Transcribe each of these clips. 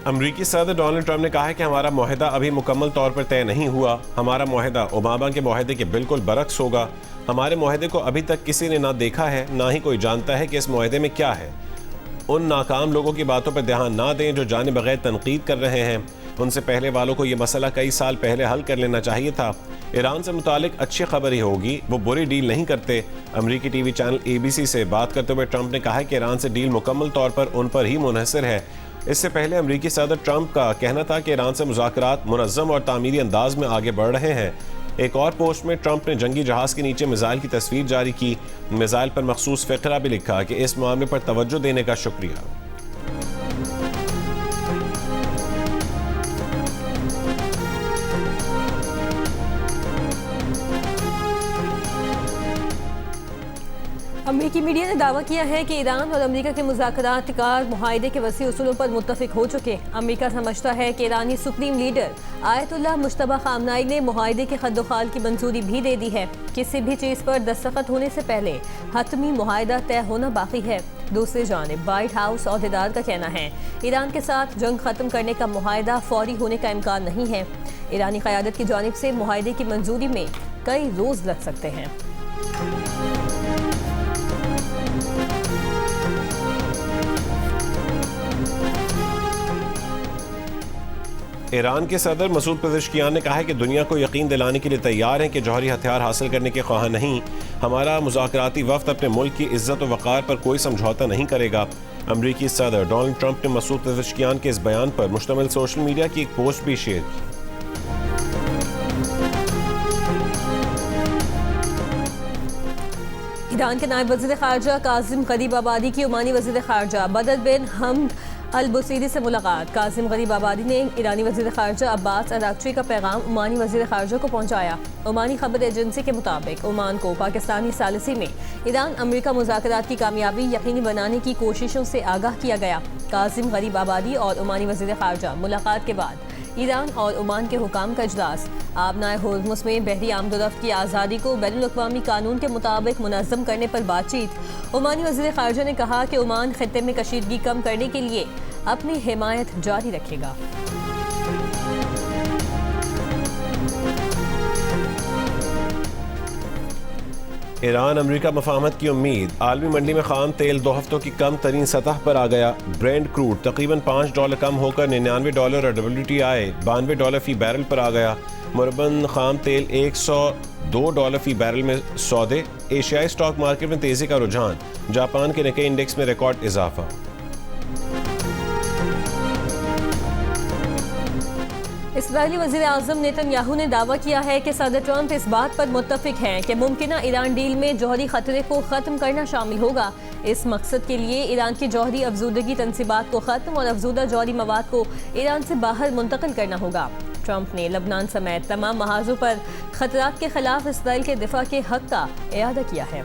अमरीकी सदर Donald Trump ने कहा है कि हमारा मुआहदा अभी मुकम्मल तौर पर तय नहीं हुआ। हमारा मुआहदा ओबामा के मुआहदे के बिल्कुल बरक्स होगा। हमारे मुआहदे को अभी तक किसी ने ना देखा है, ना ही कोई जानता है कि इस मुआहदे में क्या है। उन नाकाम लोगों की बातों पर ध्यान ना दें जो जाने बगैर तनकीद कर रहे हैं। उनसे पहले वालों को यह मसला कई साल पहले हल कर लेना चाहिए था। ईरान से मुतालिक अच्छी खबर ही होगी, वो बुरी डील नहीं करते। अमरीकी टीवी चैनल ABC से बात करते हुए ट्रंप ने कहा है कि ईरान से डील मुकम्मल तौर पर उन पर ही मुनहसर है। इससे पहले अमरीकी सदर ट्रंप का कहना था कि ईरान से मुज़ाकरात मुनज़्ज़म और तामीरी अंदाज में आगे बढ़ रहे हैं। एक और पोस्ट में ट्रंप ने जंगी जहाज़ के नीचे मिसाइल की तस्वीर जारी की। मिसाइल पर मखसूस फ़िक्रा भी लिखा कि इस मामले पर तवज्जो देने का शुक्रिया। अमेरिकी मीडिया ने दावा किया है कि ईरान और अमेरिका के मुज़ाकरातकार मुआहदे के वसी उसूलों पर मुत्तफिक हो चुके। अमेरिका समझता है कि ईरानी सुप्रीम लीडर आयतुल्लाह मुश्तबा खामनाई ने मुआहदे के खद्दोखाल की मंजूरी भी दे दी है। किसी भी चीज़ पर दस्तखत होने से पहले हतमी मुआहदा तय होना बाकी है। दूसरी जानिब व्हाइट हाउस अहदेदार का कहना है ईरान के साथ जंग खत्म करने का मुआहदा फौरी होने का इम्कान नहीं है। ईरानी क़यादत की जानिब से मुआहदे की मंजूरी में कई रोज़ लग सकते हैं। ईरान के सदर मसूद पेज़ेश्कियान ने कहा है कि दुनिया को यकीन दिलाने के लिए तैयार हैं कि जौहरी हथियार हासिल करने के ख्वाह नहीं। हमारा मुज़ाकराती वफ़द अपने मुल्क की इज़्ज़त और वक़ार पर कोई समझौता नहीं करेगा। अमरीकी सदर डोनाल्ड ट्रंप ने मसूद पेज़ेश्कियान के इस बयान पर मुश्तमिल सोशल मीडिया की एक पोस्ट भी शेयर की। ईरान के नायब वज़ीर ख़ारजा कासिम गरीब आबादी की ओमानी वज़ीर ख़ारजा बदर बिन हमद अल बुसीरी से मुलाकात। कासिम गरीब आबादी ने ईरानी वज़ीर ख़ारजा अब्बास अराक्ची का पैगाम ओमानी वज़ीर ख़ारजा को पहुँचाया। ओमानी खबर एजेंसी के मुताबिक ओमान को पाकिस्तानी सालिसी में ईरान अमरीका मुज़ाकरात की कामयाबी यकीनी बनाने की कोशिशों से आगाह किया गया। कासिम गरीब आबादी और ओमानी वज़ीर ख़ारजा मुलाकात के बाद ईरान और ओमान के हुकाम का इजलास। आबनाए होर्मुज़ में बहरी आमदोरफ्त की आज़ादी को बैनुल-अक़वामी कानून के मुताबिक मुनज़्ज़म करने पर बातचीत। ओमानी वज़ीर ख़ारजा ने कहा कि ओमान खित्ते में कशीदगी कम करने के लिए अपनी हिमायत जारी रखेगा। ईरान अमरीका मफाहमत की उम्मीद। आलमी मंडी में खाम तेल 2 हफ्तों की कम तरीन सतह पर आ गया। ब्रेंट क्रूड तकरीबन $5 कम होकर $99 और WTI $92 फी बैरल पर आ गया। मुरबन खाम तेल $102 फी बैरल में सौदे। एशियाई स्टॉक मार्केट में तेजी का रुझान। जापान के निक्केई इंडेक्स में रिकॉर्ड इजाफा। इस्राईली वज़ीर आज़म नेतन्याहू ने दावा किया है कि सदर ट्रंप इस बात पर मुत्तफिक हैं कि मुमकिना ईरान डील में जौहरी खतरे को ख़त्म करना शामिल होगा। इस मकसद के लिए ईरान की जौहरी अफजूदगी तनसीबात को ख़त्म और अफजूदा जौहरी मवाद को ईरान से बाहर मुंतकिल करना होगा। ट्रंप ने लबनान समेत तमाम महाजों पर खतरात के खिलाफ इस्राईल के दिफा के हक का इयादा किया है।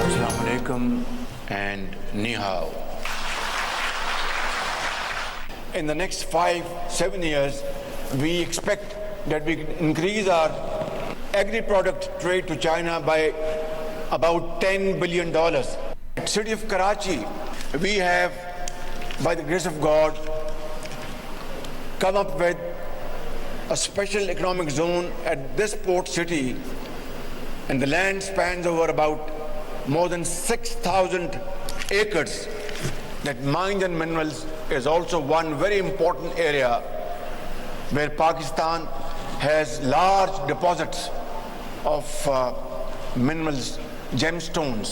अस्सलाम वालेकुम and ni hao. In the next 5-7 years, we expect that we can increase our agri-product trade to China by about $10 billion. At the city of Karachi, we have, by the grace of God, come up with a special economic zone at this port city, and the land spans over about more than 6,000 acres. That mines and minerals is also one very important area where Pakistan has large deposits of minerals, gemstones.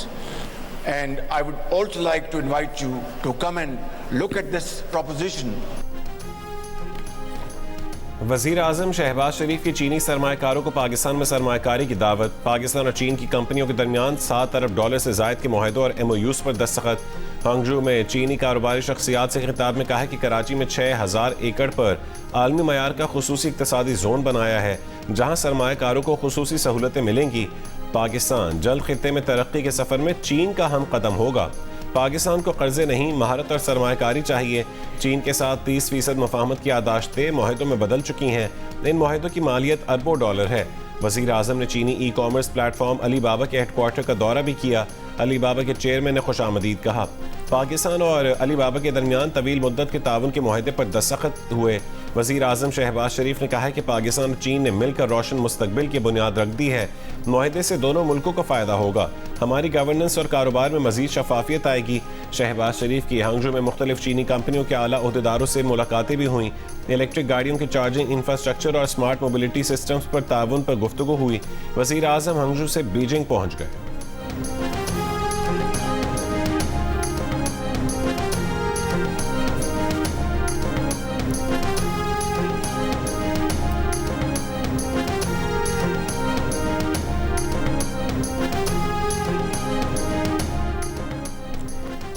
And I would also like to invite you to come and look at this proposition. वज़ीर आज़म शहबाज शरीफ की चीनी सरमायाकारों को पाकिस्तान में सरमायाकारी की दावत। पाकिस्तान और चीन की कंपनियों के दरमियान $7 अरब से ज़ायद के मुआहदों और MOUs पर दस्तखत। हांगझू में चीनी कारोबारी शख्सियात से खिताब में कहा है कि कराची में 6,000 एकड़ पर आलमी मयार का खुसूसी इक़्तिसादी जोन बनाया है, जहाँ सरमायाकारों को खुसूसी सहूलतें मिलेंगी। पाकिस्तान जल्द खित्ते में तरक्की के सफ़र में चीन का हम कदम होगा। पाकिस्तान को कर्जे नहीं, महारत और सरमायाकारी चाहिए। चीन के साथ 30% मुफाहमत की आदाश्तें मुआहदों में बदल चुकी हैं। इन मुआहदों की मालियत अरबों डॉलर है। वज़ीर आज़म ने चीनी ई-कॉमर्स प्लेटफॉर्म अली बाबा के हेडक्वार्टर का दौरा भी किया। अली बाबा के चेयरमैन ने खुशामदीद कहा। पाकिस्तान और अली बाबा के दरमियान तवील मुद्दत के ताउन के मुआहदे पर दस्तखत हुए। वज़ीर आज़म शहबाज शरीफ ने कहा है कि पाकिस्तान और चीन ने मिलकर रोशन मुस्तकबिल की बुनियाद रख दी है। मुआहदे से दोनों मुल्कों को फ़ायदा होगा। हमारी गवर्नेंस और कारोबार में मज़ीद शफाफियत आएगी। शहबाज शरीफ की हांगझो में मुख्तलिफ चीनी कंपनियों के आला ओहदेदारों से मुलाकातें भी हुई। इलेक्ट्रिक गाड़ियों के चार्जिंग इंफ्रास्ट्रक्चर और स्मार्ट मोबिलिटी सिस्टम्स पर ताउन पर गुफ्तगू हुई। वज़ीर आज़म हांगझो से बीजिंग पहुँच गए।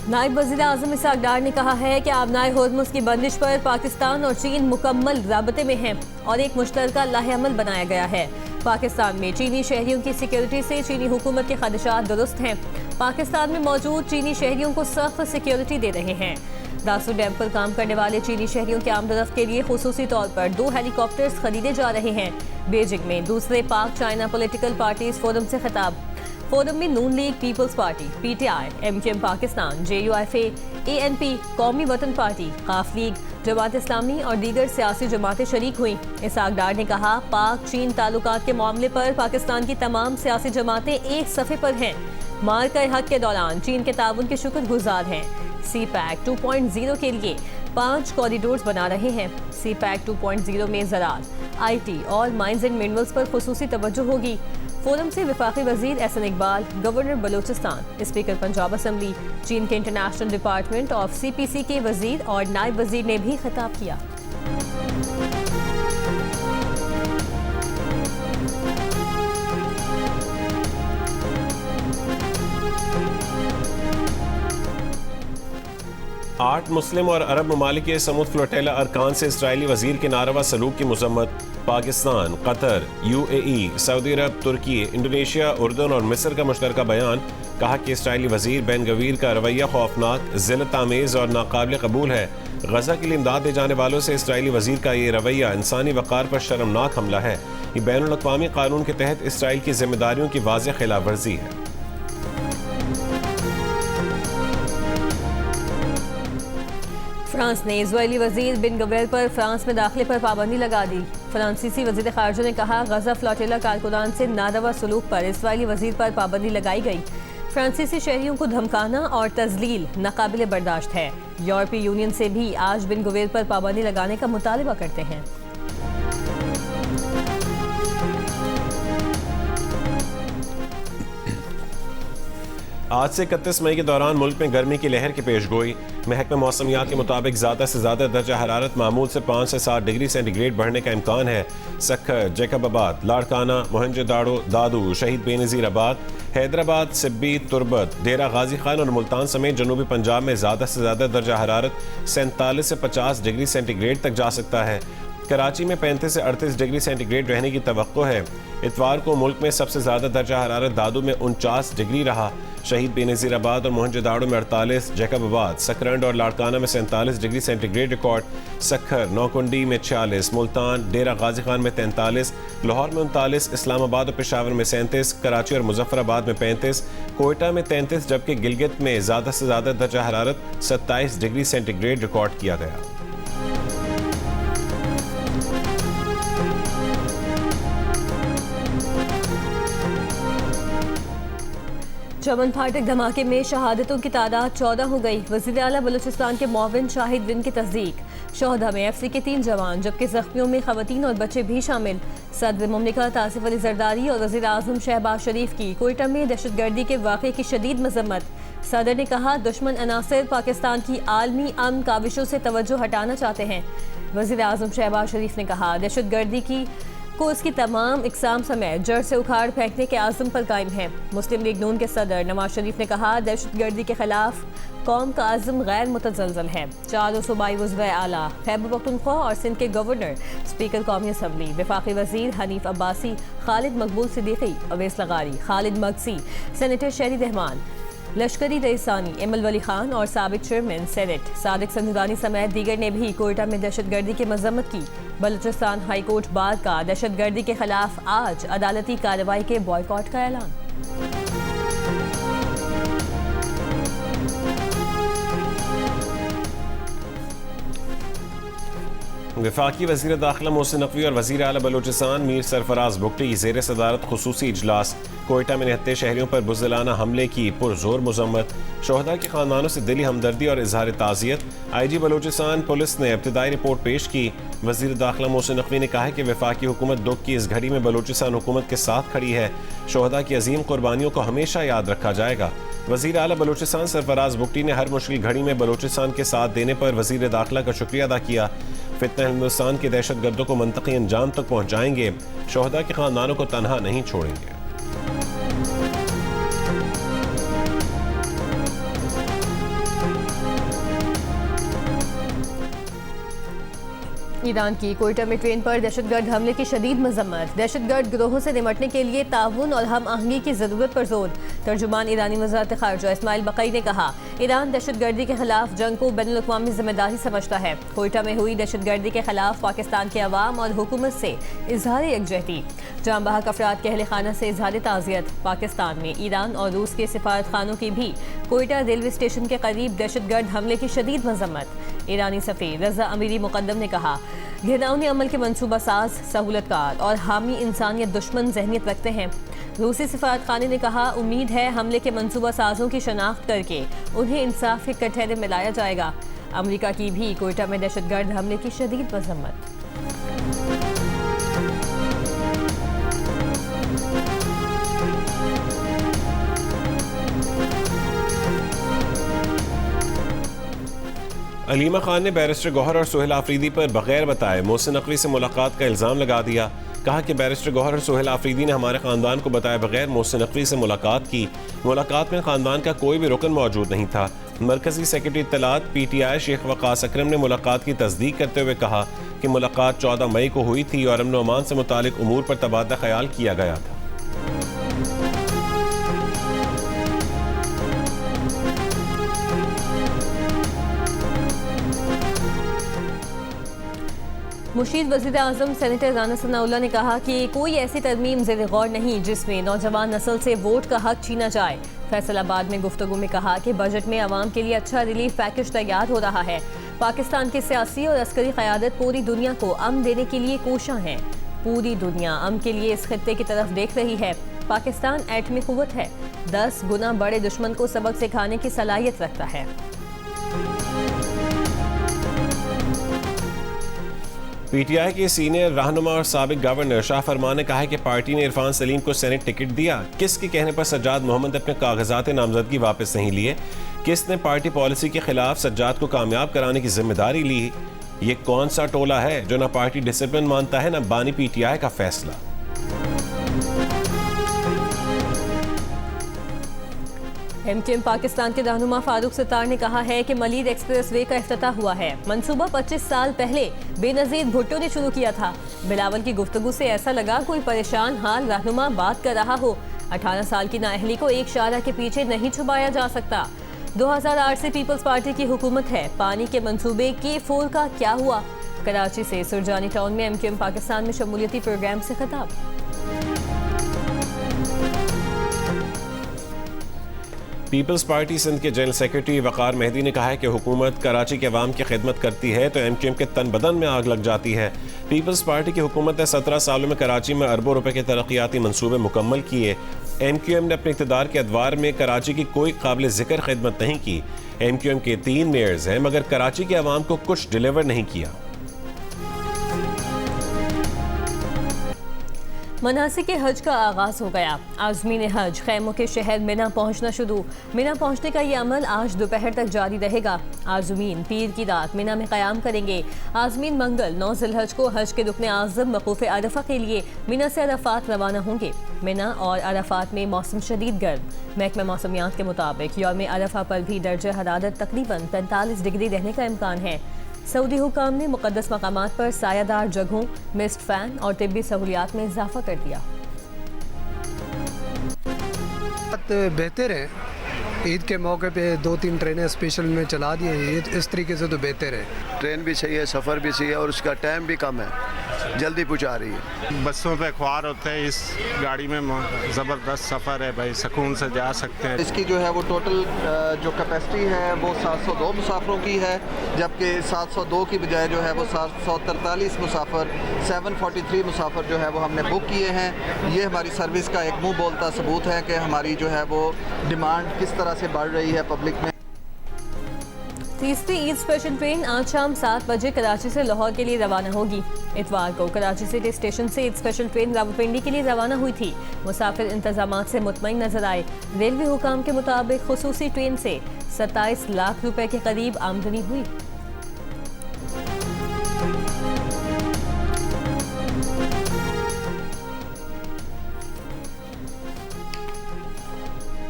नायब वज़ीर आज़म इसहाक डार ने कहा है कि आबनाए होर्मुज़ की बंदिश पर पाकिस्तान और चीन मुकम्मल राबते में हैं और एक मुश्तरका लाहेअमल बनाया गया है। पाकिस्तान में चीनी शहरियों की सिक्योरिटी से चीनी हुकूमत के खदशात दुरुस्त हैं। पाकिस्तान में मौजूद चीनी शहरियों को सख्त सिक्योरिटी दे रहे हैं। दासू डैम पर काम करने वाले चीनी शहरियों के आमदरफ्त के लिए खुसूसी तौर पर 2 हेलीकॉप्टर्स खरीदे जा रहे हैं। बीजिंग में दूसरे पाक चाइना पॉलिटिकल पार्टीज फोरम से खिताब। फोरम में Noon league, peoples party, PTI, MQM Pakistan, JUIFA, ANP, कौमी वतन पार्टी, काफ लीग, जमात इस्लामी और दीगर सियासी जमातें शरीक हुई। इसहाक डार ने कहा, पाक चीन ताल्लुकात के मामले पर पाकिस्तान की तमाम सियासी जमातें एक सफ़े पर हैं। मार्का हक के दौरान चीन के ताउन के शुक्रगुजार हैं। CPEC 2.0 के लिए 5 कॉरिडोर्स बना रहे हैं। CPEC 2.0 में ज़राअत, IT और माइंस एंड मिनरल्स पर खुसूसी तवज्जो होगी। फोरम से वफाकी वजीर Ahsan Iqbal, governor Balochistan, speaker Punjab assembly, चीन के इंटरनेशनल डिपार्टमेंट ऑफ CPC के वजीर और नायब वजीर ने भी खिताब किया। आठ मुस्लिम और अरब ममालिक के समुद्र फ्लोटेला अरकान से इसराइली वजीर के नारवा सलूक की मजम्मत। पाकिस्तान, कतर, UAE, सऊदी अरब, तुर्की, इंडोनेशिया, उर्दन और मिस्र का मुश्तरका बयान। कहा कि इसराइली वजीर बेन गवीर का रवैया खौफनाक, ज़िल्लत आमेज़ और नाकाबिल कबूल है। गजा के लिए इमदाद दे जाने वालों से इसराइली वजीर का ये रवैया इंसानी वक़ार पर शर्मनाक हमला है। ये बैनुल अक़वामी कानून के तहत इसराइल की जिम्मेदारियों की वाज़ेह खिलाफ वर्जी है। फ्रांस ने इजरायली वजीर बिन गवेर पर फ्रांस में दाखिले पर पाबंदी लगा दी। फ्रांसीसी वजीर खारजा ने कहा, गजा फ्लोटेला कारकुनान से नारवा सलूक पर इजरायली वजीर पर पाबंदी लगाई गई। फ्रांसीसी शहरियों को धमकाना और तजलील नाकाबिले बर्दाश्त है। यूरोपीय यूनियन से भी आज बिन गवेर पर पाबंदी लगाने का मुतालबा करते हैं। आज से 31 मई के दौरान मुल्क में गर्मी की लहर की पेशगोई। महकमा मौसमियात के मुताबिक ज़्यादा से ज़्यादा दर्जा हरारत मामूल से 5 से 7 डिग्री सेंटीग्रेड बढ़ने का इम्कान है। सक्खर, जैकबाबाद, लाड़काना, मोहनजोदाड़ो, दादू, शहीद बेनज़ीर आबाद, हैदराबाद, सिब्बी, तुरबत, डेरा गाजी खान और मुल्तान समेत जनूबी पंजाब में ज़्यादा से ज़्यादा दर्जा हरारत 47 से 50 डिग्री सेंटीग्रेड तक जा सकता है। कराची में 35 से 38 डिग्री सेंटीग्रेड रहने की तवक्को है। इतवार को मुल्क में सबसे ज़्यादा दर्जा हरारत दादू में 49 डिग्री रहा। शहीद बेनज़ीर आबाद और मोहनजोदाड़ो में 48, जैकबाबाद, सकरंड और लाड़काना में 47 degree centigrade record. Sukkur, Naukundi में 46, मुल्तान, डेरा गाजी खान में 43, लाहौर में 39, इस्लामाबाद और पेशावर में 37, कराची और मुजफ्फराबाद में 35, कोयटा में 33, जबकि गिलगित में ज़्यादा से ज़्यादा दर्जा हरारत 27 डिग्री सेंटीग्रेड रिकॉर्ड किया गया। चमन फाटक धमाके में शहादतों की तादाद 14 हो गई। वज़ीर आला बलूचिस्तान के मुआविन शाहिद बिन की तस्दीक। शोहदा में FC के 3 जवान, जबकि जख्मियों में खवातीन और बच्चे भी शामिल। सदर मुमलिकत आसिफ अली जरदारी और वज़ीर आज़म शहबाज शरीफ की कोयटा में दहशतगर्दी के वाक़े की शदीद मजम्मत। सदर ने कहा, दुश्मन अनासिर पाकिस्तान की आलमी अमन काविशों से तवज्जो हटाना चाहते हैं। वज़ीर आज़म शहबाज शरीफ ने कहा, दहशतगर्दी को इसकी तमाम इकसाम समेत जड़ से उखाड़ फेंकने के आज़म पर कायम है। मुस्लिम लीग नून के सदर नवाज शरीफ ने कहा, दहशतगर्दी के खिलाफ कौम का आज़म गैर मुतज़लज़ल है। 4 सूबाई वज़ीर आला, खैबर पख्तूनख्वा और सिंध के गवर्नर, स्पीकर कौमी असम्बली, वफाकी वज़ीर हनीफ अब्बासी, खालिद मकबूल सिद्दीकी, अवैस लगारी, खालिद मगसी, सेनेटर शहरी रहमान, लश्करी रईसानी, एमल वली खान और साबिक चेयरमैन सेनेट सादिक संजुदानी समेत दीगर ने भी कोयटा में दहशतगर्दी की मजम्मत की। बलूचिस्तान हाई कोर्ट बार का दहशतगर्दी के खिलाफ आज अदालती कार्रवाई के बॉयकॉट का ऐलान। वफाकी वज़ीर दाखिला मोहसिन नकवी और वज़ीर आला बलूचिस्तान मीर सरफराज बुगटी की ज़ेर सदारत खुसूसी इजलास। कोयटा में निहत्ते शहरियों पर बुज़दिलाना हमले की पुरजोर मज़म्मत। शोहदा के ख़ानदानों से दिली हमदर्दी और इजहार ताज़ियत। IG बलूचिस्तान पुलिस ने इब्तिदाई रिपोर्ट पेश की। वज़ीर दाखिला मोहसिन नकवी ने कहा है कि वफाकी हुकूमत दुख की इस घड़ी में बलूचिस्तान हुकूमत के साथ खड़ी है। शोहदा की अजीम कुर्बानियों को हमेशा याद रखा जाएगा। वज़ीर आला बलूचिस्तान सरफराज बुगटी ने हर मुश्किल घड़ी में बलूचिस्तान के साथ देने पर वज़ीर दाखिला का शुक्रिया अदा किया। फितना हिंदुस्तान के दहशतगर्दों को मंतकी अंजाम तक पहुँचाएंगे। शोहदा के ख़ानदानों को तनहा नहीं छोड़ेंगे। ईरान की कोयटा में ट्रेन पर दहशतगर्द हमले की शदीद मजम्मत। दहशतगर्द गिरोहों से निपटने के लिए ताउन और हम आहंगी की जरूरत पर जोर। तर्जुमान ईरानी वज़ारत ख़ारजा इस्माइल बक़ई ने कहा, ईरान दहशतगर्दी के खिलाफ जंग को बैनुल-अक़वामी जिम्मेदारी समझता है। कोयटा में हुई दहशतगर्दी के खिलाफ पाकिस्तान के अवाम और हुकूमत से इजहार यकजहती। जाम बहक अफराद के अहल खाना से इजहार ताज़ियत। पाकिस्तान में ईरान और रूस के सिफारत खानों की भी कोयटा रेलवे स्टेशन के करीब दहशतगर्द हमले की शदीद मजम्मत। ईरानी सफ़ीर रज़ा अमीरी मुक़द्दम ने कहा, घिनौने अमल के मनसूबा साज, सहूलतकार और हामी इंसानियत दुश्मन जहनीत रखते हैं। रूसी सिफारत खाने ने कहा, उम्मीद है हमले के मनसूबा साजों की शनाख्त करके उन्हें इंसाफ के कटहरे में लाया जाएगा। अमरीका की भी कोयटा में दहशतगर्द हमले की शदीद मजम्मत। अलीमा खान ने बैरिस्टर गौहर और सोहेल आफरीदी पर बगैर बताए मोहसिन नकवी से मुलाकात का इल्ज़ाम लगा दिया। कहा कि बैरिस्टर गौहर और सोहेल आफरीदी ने हमारे ख़ानदान को बताए बगैर मोहसिन नकवी से मुलाकात की। मुलाकात में ख़ानदान का कोई भी रुकन मौजूद नहीं था। मरकज़ी सेक्रेटरी इत्तलात PTI शेख वक़ास अकरम ने मुलाकात की तस्दीक करते हुए कहा कि मुलाकात 14 मई को हुई थी और अमन व अमान से मुतालिक उमूर पर तबादला ख्याल किया गया था। मुशीद वज़ीर आज़म सेनेटर राना सनाउल्लाह ने कहा कि कोई ऐसी तरमीम ज़ेर गौर नहीं जिसमें नौजवान नस्ल से वोट का हक छीना जाए। फैसलाबाद में गुफ्तगू में कहा कि बजट में आवाम के लिए अच्छा रिलीफ पैकेज तैयार हो रहा है। पाकिस्तान की सियासी और अस्करी क़यादत पूरी दुनिया को अमन देने के लिए कोशां है। पूरी दुनिया अमन के लिए इस खित्ते की तरफ देख रही है। पाकिस्तान एटमी क़ुव्वत है, 10 गुना बड़े दुश्मन को सबक सिखाने की सलाहियत रखता है। PTI के सीनियर रहनुमा और साबिक गवर्नर शाह फरमान ने कहा है कि पार्टी ने इरफान सलीम को सेनेट टिकट दिया। किसके कहने पर सज्जाद मोहम्मद अपने कागजात नामजदगी वापस नहीं लिए? किसने पार्टी पॉलिसी के खिलाफ सज्जाद को कामयाब कराने की जिम्मेदारी ली? ये कौन सा टोला है जो ना पार्टी डिसिप्लिन मानता है ना बानी PTI का फैसला? MQM पाकिस्तान के रहनुमा फारूक सत्तार ने कहा है कि मलीर एक्सप्रेस वे का इफ्तिताह हुआ है। मंसूबा 25 साल पहले बेनज़ीर भुट्टो ने शुरू किया था। बिलावल की गुफ्तगू से ऐसा लगा कोई परेशान हाल रहनुमा बात कर रहा हो। 18 साल की नाअहली को एक शारा के पीछे नहीं छुपाया जा सकता। 2008 से पीपल्स पार्टी की हुकूमत है। पानी के मंसूबे K4 का क्या हुआ? कराची से सुरजानी टाउन में MQM पाकिस्तान में शमूलियती प्रोग्राम से खिताब। पीपल्स पार्टी सिंध के जनरल सेक्रेटरी वकार मेहदी ने कहा है कि हुकूमत कराची के अवाम की खिदमत करती है तो MQM के तन बदन में आग लग जाती है। पीपल्स पार्टी की हुकूमत ने 17 सालों में कराची में अरबों रुपए के तरक्याती मंसूबे मुकम्मल किए। MQM ने अपने इक़्तिदार के अदवार में कराची की कोई काबिल ज़िक्र खिदमत नहीं की। MQM के 3 मेयर्स हैं मगर कराची के अवाम को कुछ डिलीवर नहीं किया। मनासिक हज का आगाज हो गया। आज़मीन हज खैमों के शहर मिना पहुंचना शुरू। मिना पहुंचने का ये अमल आज दोपहर तक जारी रहेगा। आज़मीन पीर की रात मिना में क़याम करेंगे। आज़मीन मंगल 9 ज़िलहज को हज के रुकन आज़म वक़ूफ़ अरफा के लिए मिना से अरफात रवाना होंगे। मिना और अरफात में मौसम शदीद गर्म। महकमा मौसमियात के मुताबिक यौम अरफा पर भी दर्जा हरारत तकरीबन 45 डिग्री रहने का इम्कान है। सऊदी हुकाम ने मुक़द्दस मकामात पर सायादार जगहों, मिस्ट फैन और तिब्बी सहूलियात में इजाफा कर दिया। बेहतर है। ईद के मौके पे 2-3 ट्रेनें स्पेशल में चला दी है। इस तरीके से तो बेहतर है। ट्रेन भी सही है, सफ़र भी सही है और उसका टाइम भी कम है। जल्दी पहुंचा रही है। बसों पे ख्वार होते हैं, इस गाड़ी में ज़बरदस्त सफ़र है भाई, सुकून से जा सकते हैं। इसकी जो है वो टोटल जो कैपेसिटी है वो 702 मुसाफरों की है, जबकि 702 की बजाय जो है वो 743 मुसाफर 743 मुसाफर जो है वो हमने बुक किए हैं। ये हमारी सर्विस का एक मुंह बोलता सबूत है कि हमारी जो है वो डिमांड किस तरह से बढ़ रही है पब्लिक में। तीसरी ईद स्पेशल ट्रेन आज शाम 7 बजे कराची से लाहौर के लिए रवाना होगी। इतवार को कराची सिटी स्टेशन से ईद स्पेशल ट्रेन रावलपिंडी के लिए रवाना हुई थी। मुसाफिर इंतजामात से मुतमईन नजर आए। रेलवे हुकाम के मुताबिक खुसूसी ट्रेन से 27 लाख रुपए के करीब आमदनी हुई।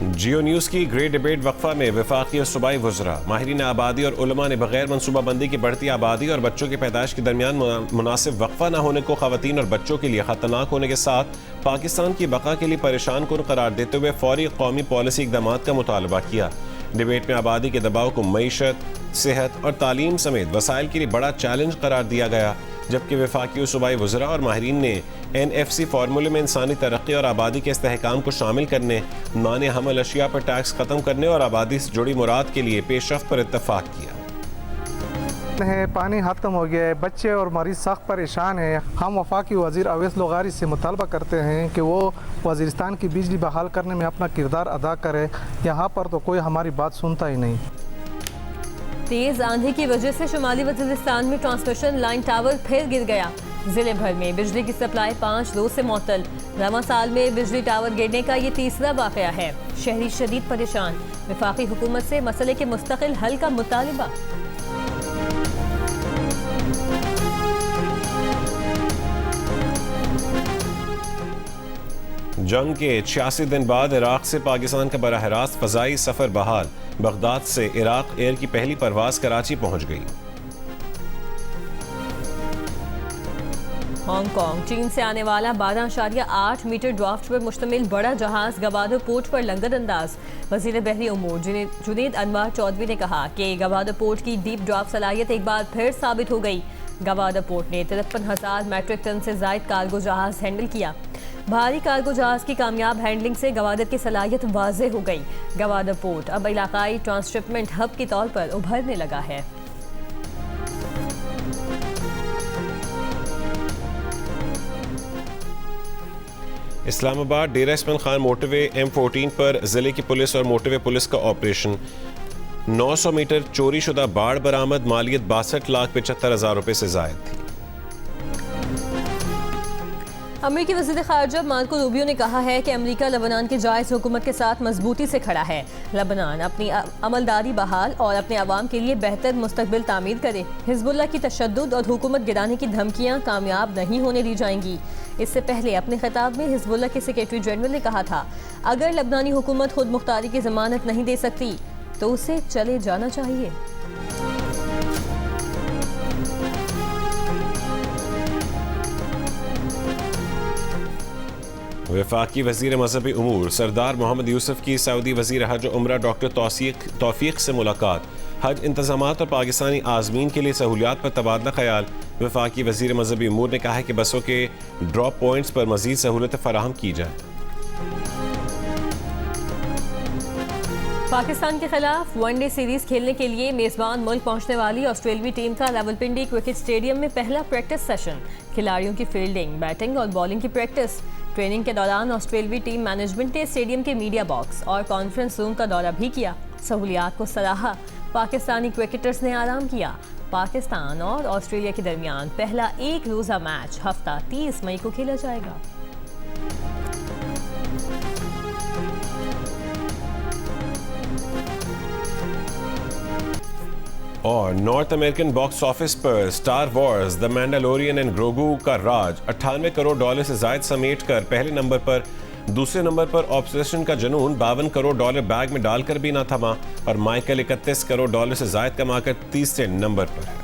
जियो न्यूज़ की ग्रेट डिबेट वक्फा में वफाकी और सूबाई वज़रा, माहिरीन आबादी और उलमा ने बगैर मनसूबाबंदी की बढ़ती आबादी और बच्चों की पैदाइश के दरमियान मुनासिब वक्फा न होने को ख़वातीन और बच्चों के लिए ख़तरनाक होने के साथ पाकिस्तान की बका के लिए परेशान कुन करार देते हुए फौरी कौमी पॉलिसी इक़दाम का मुतालबा किया। डिबेट में आबादी के दबाव को मईशत, सेहत और तालीम समेत वसाइल के लिए बड़ा चैलेंज करार दिया गया, जबकि वफाकी और सूबाई वज़रा और माहिरीन ने NFC फार्मूले में इंसानी तरक्की और आबादी के इस्तेहकाम को शामिल करने, माने हमल अशिया पर टैक्स ख़त्म करने और आबादी से जुड़ी मुराद के लिए पेशरफ्त पर इत्तफाक किया है। पानी ख़त्म हो गया है, बच्चे और मरीज सख्त परेशान हैं। हम वफाकी वज़ीर अवैस लोगारी से मुतालबा करते हैं कि वो वज़ीरिस्तान की बिजली बहाल करने में अपना किरदार अदा करे। यहाँ पर तो कोई हमारी बात सुनता ही नहीं। तेज आंधी की वजह से शुमाली वज़ीरिस्तान में ट्रांसमिशन लाइन टावर फिर गिर गया। जिले भर में बिजली की सप्लाई 5 रोज से मुअत्तल। रवां साल में बिजली टावर गिरने का ये तीसरा वाक़या है। शहरी शदीद परेशान। वफाकी हुकूमत से मसले के मुस्तकिल हल का मुतालिबा। जंग के 86 दिन बाद इराक से पाकिस्तान का बराह रास्त फ़ज़ाई सफ़र बहाल। बगदाद से इराक एयर की पहली परवाज़ कराची पहुँच गई। हांगकांग चीन से आने वाला 12.8 मीटर ड्राफ्ट पर मुश्तमिल बड़ा जहाज गवादर पोर्ट पर लंगर अंदाज। वज़ीर बहरी उमूर जुनैद अनवर चौधरी ने कहा कि गवादर पोर्ट की डीप ड्राफ्ट सलाहियत एक बार फिर साबित हो गई। गवादर पोर्ट ने 53,000 मैट्रिक टन से ज़ायद कार्गो जहाज हैंडल किया। भारी कार्गो जहाज की कामयाब हैंडलिंग से गवादर की सलाहियत वाज़े हो गई। गवादर पोर्ट अब इलाकाई ट्रांसशिपमेंट हब के तौर पर उभरने लगा है। इस्लामाबाद डेरा इस्माइल खान मोटरवे M14 पर ज़िले की पुलिस और मोटरवे पुलिस का ऑपरेशन। 900 मीटर चोरी शुदा बाढ़ बरामद। मालियत 62,75,000 रुपये से ज़ायद थी। अमेरिकी वज़ीर ख़ारजा मार्को रूबियो ने कहा है कि अमेरिका लबनान की जायज़ हुकूमत के साथ मजबूती से खड़ा है। लबनान अपनी अमलदारी बहाल और अपने अवाम के लिए बेहतर मुस्तकबिल तामीर करे। हिज़्बुल्लाह की तशद्दुद और हुकूमत गिराने की धमकियाँ कामयाब नहीं होने दी जाएंगी। इससे पहले अपने खिताब में हिज़्बुल्लाह के सेक्रेटरी जनरल ने कहा था, अगर लबनानी हुकूमत खुद मुख्तारी की ज़मानत नहीं दे सकती तो उसे चले जाना चाहिए। वफाकी वज़ीर मजहबी उमूर सरदार मोहम्मद यूसुफ की सऊदी वज़ीर हज उम्रा डॉक्टर तौफीक से मुलाकात। हज इंतज़ामात और पाकिस्तानी आज़मीन के लिए सहूलियात पर तबादला ख्याल। वफाकी वज़ीर मजहबी उमूर ने कहा है कि बसों के ड्रॉप पॉइंट्स पर मज़ीद सहूलतें फराहम की जाए। पाकिस्तान के खिलाफ वनडे सीरीज खेलने के लिए मेज़बान मुल्क पहुंचने वाली ऑस्ट्रेलियावी टीम का रावलपिंडी क्रिकेट स्टेडियम में पहला प्रैक्टिस सेशन। खिलाड़ियों की फील्डिंग, बैटिंग और बॉलिंग की प्रैक्टिस। ट्रेनिंग के दौरान ऑस्ट्रेलियावी टीम मैनेजमेंट ने स्टेडियम के मीडिया बॉक्स और कॉन्फ्रेंस रूम का दौरा भी किया। सहूलियात को सराहा। पाकिस्तानी क्रिकेटर्स ने आराम किया। पाकिस्तान और ऑस्ट्रेलिया के दरमियान पहला एक रोज़ा मैच हफ्ता 30 मई को खेला जाएगा। और नॉर्थ अमेरिकन बॉक्स ऑफिस पर Star Wars the Mandalorian and Grogu का राज 98 करोड़ डॉलर से जायद समेट कर पहले नंबर पर। दूसरे नंबर पर ऑब्सेशन का जुनून 52 करोड़ डॉलर बैग में डालकर भी ना थमा और माइकल 31 करोड़ डॉलर से जायद कमाकर तीसरे नंबर पर है।